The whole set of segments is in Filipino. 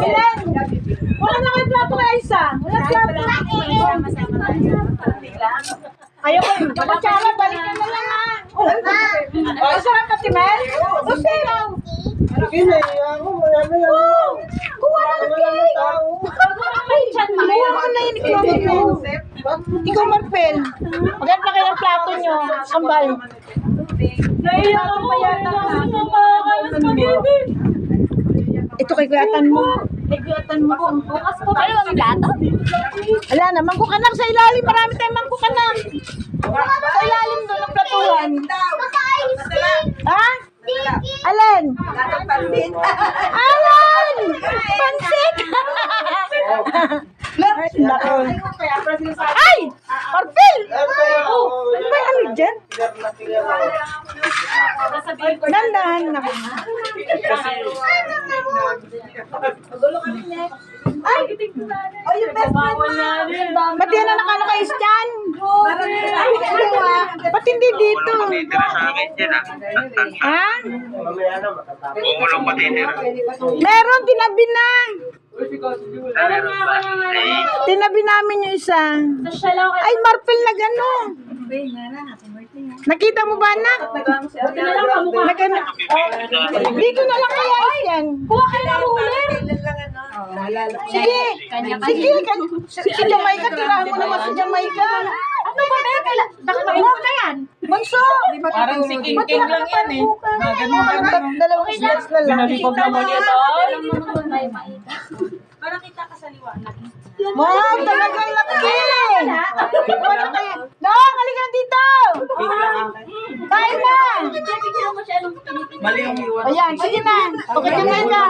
Ilan? Wala na kayo plato kaya isa. Wala plato. Ayaw ko. Yung kutsara, balikan na lang ha. Oh, sarap ka, Timel? Gusto lang. Kuha lang cake. Kuha ko na yun. Ikaw, Marpel. Maganda kayo ang plato nyo. Sambal. Naiyak ako. Ito kay kuyatan mo. Bukas po kayo ang plato. Wala na, mangkukanang sa ilalim. Marami tayong mangkukanang. Sa ilalim doon ang platuhan. Ha? Alin? Alin! Pansit! Ay! Marpel! Oh, ano ba yung ano dyan? Nandahan na. Ay! Oh, yung best friend mo. Ba't yan ang nakano kayo dyan? Ba't hindi dito? Ha? Meron, tinabi na. Tinabi namin yung isa. Ay, Marpel na gano'n. Nakita mo ba, anak? Dito na lang kaya yan. Kuha ka na huli. Sige. Sige. Si Jamaica, tirahan mo naman si Jamaica. Ano ba, Bebe? Nakapagod na yan. Bunso. Parang si King lang yan eh. Dalawang slots na lang. Pinalipag naman yan. Para kita ka sa liwanag. Wow, talagang laki! Wala kayo. Dong, halika na dito! Kain na! Mali yung iwan. Ayan, sige na. Pagkatunan ka.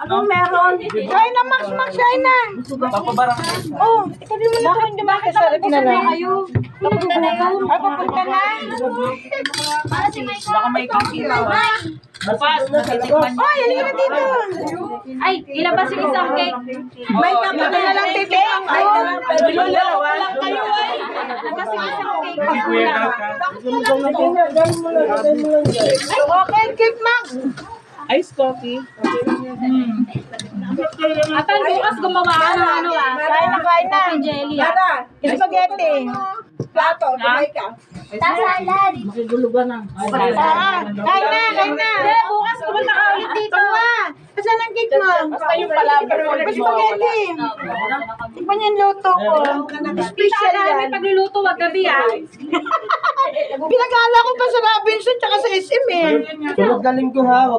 Anong meron? Kain na, Max, kain na. Papabarang. Oh, sabi mo na kung dumaki sa akin na lang. Ay, papunta na. Baka may kakilaw. Bukas, natitikman niya. Oy, halika na dito. Ay, ilabas yung isang cake. May tapos na lang titik. Walang kayo ay. Ilabas yung isang cake. Si Kuya Kaka. Okay, cake, Max. Ice coffee. Atan, bukas gumawa ka ng ano ah. Kain na. Coffee jelly ah. Spaghetti. Tasalad. Kain na. Bukas pumunta ka ulit dito. Asan ang cake mo? Basta yung palaban. Spaghetti. Tikman yung luto ko. Special yan. Pagluluto, wag gabi ah. Pinag-aala ko pa sa Robinson tsaka sa SM eh. Tulog galing ko ha.